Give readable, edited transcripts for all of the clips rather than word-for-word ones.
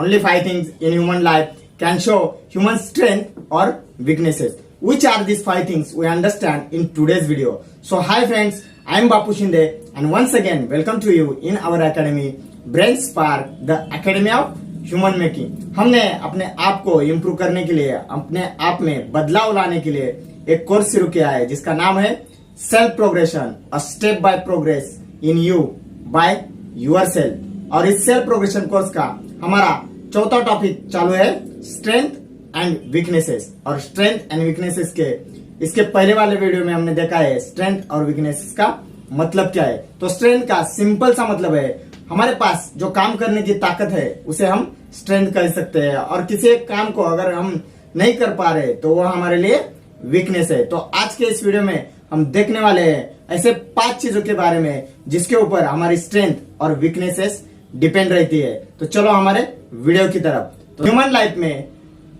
only 5 things in human life can show human strength or weaknesses. Which are these 5 things we understand in today's video. So hi friends, I am Bapu Shinde and once again welcome to you in our academy Brain Spark, the Academy of human making. हमने अपने आप को improve करने के लिए, अपने आप में बदलाव लाने के लिए एक कोर्स शुरू किया है जिसका नाम है self progression, a step by progress in you by yourself. और इस सेल्फ प्रोग्रेशन कोर्स का हमारा चौथा टॉपिक चालू है स्ट्रेंथ एंड वीकनेसेस। और स्ट्रेंथ एंड वीकनेसेस के इसके पहले वाले वीडियो में हमने देखा है स्ट्रेंथ और वीकनेसेस का मतलब क्या है। तो स्ट्रेंथ का सिंपल सा मतलब है हमारे पास जो काम करने की ताकत है उसे हम स्ट्रेंथ कह सकते हैं, और किसी एक काम को अगर हम नहीं कर पा रहे तो वो हमारे लिए वीकनेस है। तो आज के इस वीडियो में हम देखने वाले हैं ऐसे 5 चीजों के बारे में जिसके ऊपर हमारी स्ट्रेंथ और वीकनेसेस डिपेंड रहती है। तो चलो हमारे वीडियो की तरफ। तो ह्यूमन लाइफ में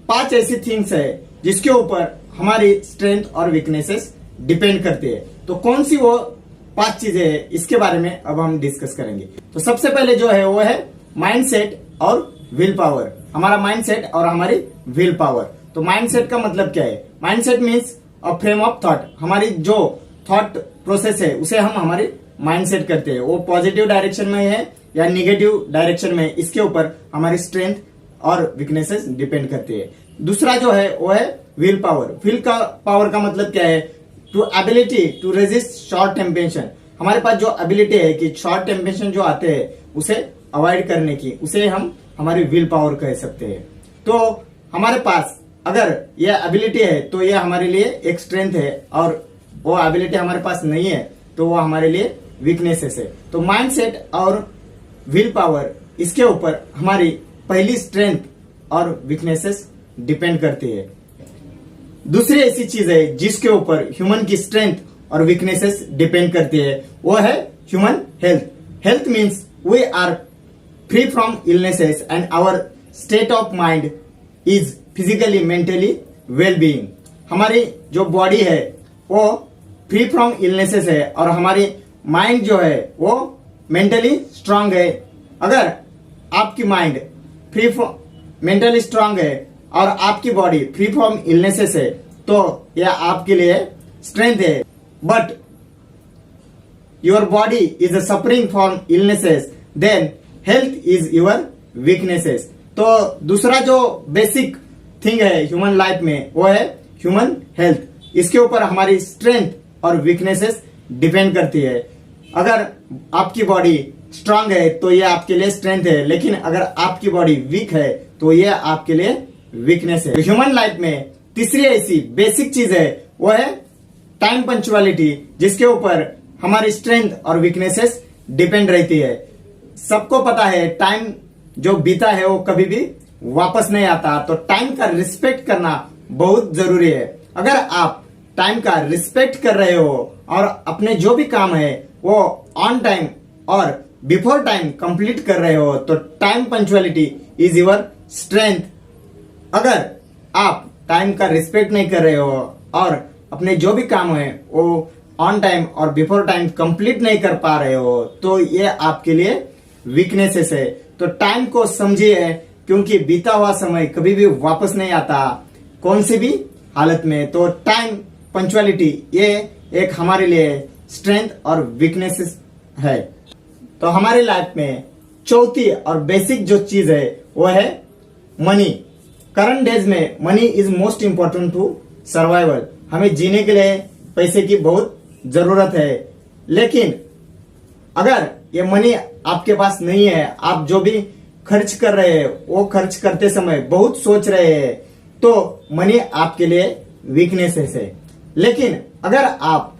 5 ऐसी थिंग्स है जिसके ऊपर हमारी स्ट्रेंथ और वीकनेसेस डिपेंड करती है। तो कौन सी वो 5 चीजें है इसके बारे में अब हम डिस्कस करेंगे। तो सबसे पहले जो है वो है माइंडसेट और विल पावर। हमारा माइंडसेट और हमारी विल पावर। तो माइंडसेट का मतलब क्या है? Mindset means a frame of thought. हमारी जो थॉट प्रोसेस है उसे हम हमारी माइंडसेट करते हैं, वो पॉजिटिव डायरेक्शन में है या निगेटिव डायरेक्शन में, इसके ऊपर हमारी स्ट्रेंथ और वीकनेसेस डिपेंड करती है। दूसरा जो है वो है विल पावर। विल का पावर का मतलब क्या है? To ability to resist short temperature. हमारे पास जो एबिलिटी है कि शॉर्ट टेम्परेचर जो आते हैं उसे अवॉइड करने की, उसे हम हमारी विल पावर कह सकते हैं। तो हमारे पास अगर यह एबिलिटी है तो यह हमारे लिए एक स्ट्रेंथ है, और वो एबिलिटी हमारे पास नहीं है तो वो हमारे लिए वीकनेसेस है। तो माइंडसेट और विल पावर, इसके ऊपर हमारी पहली स्ट्रेंथ और वीकनेसेस डिपेंड करती है। दूसरी ऐसी चीज है जिसके ऊपर ह्यूमन की स्ट्रेंथ और वीकनेसेस डिपेंड करती है, वो है human health. Health means we are free from illnesses and our state of mind is physically mentally well being. हमारी जो बॉडी है वो फ्री फ्रॉम इलनेसेस है और हमारी माइंड जो है वो मेंटली स्ट्रांग है। अगर आपकी mind free from mentally strong है और आपकी बॉडी फ्री फ्रॉम इलनेसेस है तो यह आपके लिए स्ट्रेंथ है। But your body is suffering from illnesses, then health is your weaknesses. तो दूसरा जो बेसिक थिंग है ह्यूमन लाइफ में वो है ह्यूमन हेल्थ। इसके ऊपर हमारी स्ट्रेंथ और वीकनेसेस डिपेंड करती है। अगर आपकी बॉडी स्ट्रांग है तो यह आपके लिए स्ट्रेंथ है, लेकिन अगर आपकी बॉडी वीक है तो यह आपके लिए वीकनेस है। ह्यूमन लाइफ में तीसरी ऐसी बेसिक चीज है वो है टाइम पंक्चुअलिटी, जिसके ऊपर हमारी स्ट्रेंथ और वीकनेसेस डिपेंड रहती है। सबको पता है टाइम जो बीता है वो कभी भी वापस नहीं आता, तो टाइम का रिस्पेक्ट करना बहुत जरूरी है। अगर आप टाइम का रिस्पेक्ट कर रहे हो और अपने जो भी काम है वो ऑन टाइम और बिफोर टाइम कंप्लीट कर रहे हो तो time punctuality is your strength. अगर आप टाइम का रिस्पेक्ट नहीं कर रहे हो और अपने जो भी काम है वो ऑन टाइम और बिफोर टाइम कंप्लीट नहीं कर पा रहे हो तो ये आपके लिए वीकनेसेस है। तो टाइम को समझिए, क्योंकि बीता हुआ समय कभी भी वापस नहीं आता कौन सी भी हालत में। तो टाइम पंक्चुअलिटी ये एक हमारे लिए स्ट्रेंथ और वीकनेसेस है। तो हमारी लाइफ में चौथी और बेसिक जो चीज है वो है मनी। करंट डेज में money is most important to survival. हमें जीने के लिए पैसे की बहुत जरूरत है, लेकिन अगर ये मनी आपके पास नहीं है, आप जो भी खर्च कर रहे हैं वो खर्च करते समय बहुत सोच रहे हैं, तो मनी आपके लिए वीकनेसेस है। लेकिन अगर आप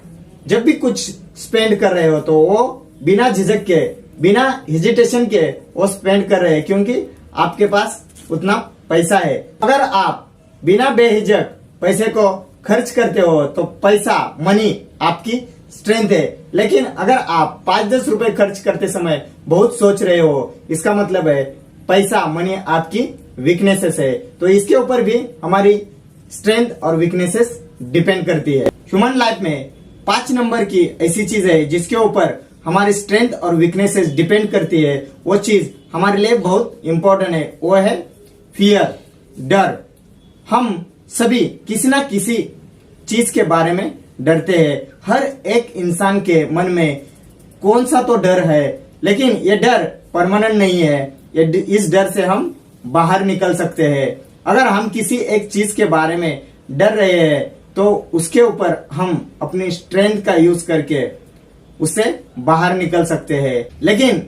जब भी कुछ स्पेंड कर रहे हो तो वो बिना झिझक के, बिना हेजिटेशन के वो स्पेंड कर रहे हैं, क्योंकि आपके पास उतना पैसा है। अगर आप बिना बेहिजक पैसे को खर्च करते हो तो पैसा, मनी आपकी स्ट्रेंथ है। लेकिन अगर आप 5-10 रुपए खर्च करते समय बहुत सोच रहे हो, इसका मतलब है पैसा, मनी आपकी वीकनेसेस है। तो इसके ऊपर भी हमारी स्ट्रेंथ और वीकनेसेस डिपेंड करती है। ह्यूमन लाइफ में 5 नंबर की ऐसी चीज है जिसके ऊपर हमारी स्ट्रेंथ और वीकनेसेस डिपेंड करती है, वो चीज हमारे लिए बहुत इंपॉर्टेंट है, वो है फियर, डर। हम सभी किसी ना किसी चीज के बारे में डरते हैं। हर एक इंसान के मन में कौन सा तो डर है, लेकिन ये डर परमानेंट नहीं है। इस डर से हम बाहर निकल सकते हैं। अगर हम किसी एक चीज के बारे में डर रहे हैं तो उसके ऊपर हम अपनी स्ट्रेंथ का यूज करके उससे बाहर निकल सकते हैं। लेकिन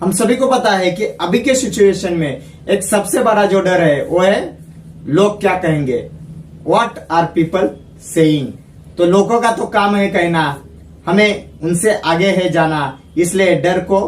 हम सभी को पता है कि अभी के सिचुएशन में एक सबसे बड़ा जो डर है वो है लोग क्या कहेंगे, व्हाट आर पीपल सेइंग। तो लोगों का तो काम है कहना, हमें उनसे आगे है जाना, इसलिए डर को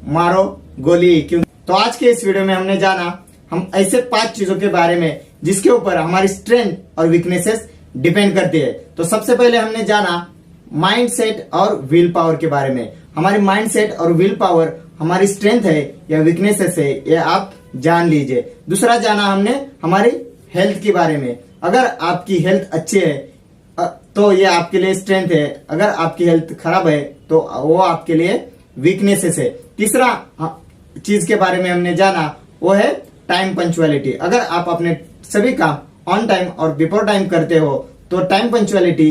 मारो गोली। क्यों? तो आज के इस वीडियो में हमने जाना हम ऐसे 5 चीजों के बारे में जिसके ऊपर हमारी स्ट्रेंथ और वीकनेसेस डिपेंड करती है। तो सबसे पहले हमने जाना माइंड सेट और विल पावर के बारे में। हमारी माइंड सेट और विल पावर हमारी स्ट्रेंथ है या वीकनेसेस है, ये आप जान लीजिए। दूसरा जाना हमने हमारी हेल्थ के बारे में। अगर आपकी हेल्थ अच्छी है तो ये आपके लिए स्ट्रेंथ है, अगर आपकी हेल्थ खराब है तो वो आपके लिए वीकनेसेस है। तीसरा चीज के बारे में हमने जाना वो है टाइम पंक्चुअलिटी। अगर आप अपने सभी काम ऑन टाइम और बिफोर टाइम करते हो तो टाइम पंक्चुअलिटी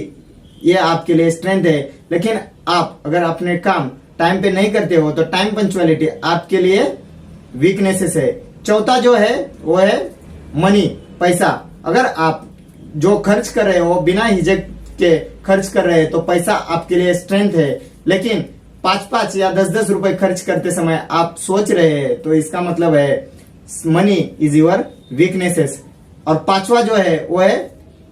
ये आपके लिए स्ट्रेंथ है। लेकिन आप अगर अपने काम टाइम पे नहीं करते हो तो टाइम पंक्चुअलिटी आपके लिए वीकनेसेस है। चौथा जो है वो है मनी, पैसा। अगर आप जो खर्च कर रहे हो बिना हिचक के खर्च कर रहे हैं तो पैसा आपके लिए स्ट्रेंथ है। लेकिन 5-5 या 10-10 रुपए खर्च करते समय आप सोच रहे हैं तो इसका मतलब है मनी इज योर वीकनेसेस। और 5वां जो है वो है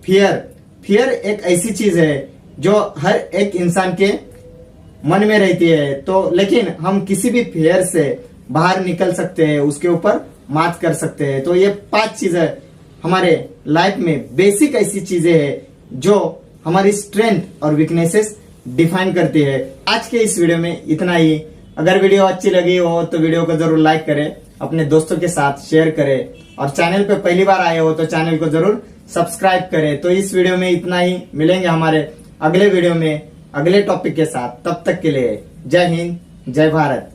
फियर। फियर एक ऐसी चीज है जो हर एक इंसान के मन में रहती है, तो लेकिन हम किसी भी फियर से बाहर निकल सकते हैं, उसके ऊपर मात कर सकते हैं। तो ये 5 चीजें हमारे लाइफ में बेसिक ऐसी चीजें हैं जो हमारी स्ट्रेंथ और वीकनेसेस डिफाइन करती है। आज के इस वीडियो में इतना ही। अगर वीडियो अच्छी लगी हो तो वीडियो को जरूर लाइक करें, अपने दोस्तों के साथ शेयर करें और चैनल पे पहली बार आए हो तो चैनल को जरूर सब्सक्राइब करें। तो इस वीडियो में इतना ही, मिलेंगे हमारे अगले वीडियो में अगले टॉपिक के साथ। तब तक के लिए जय हिंद, जय भारत।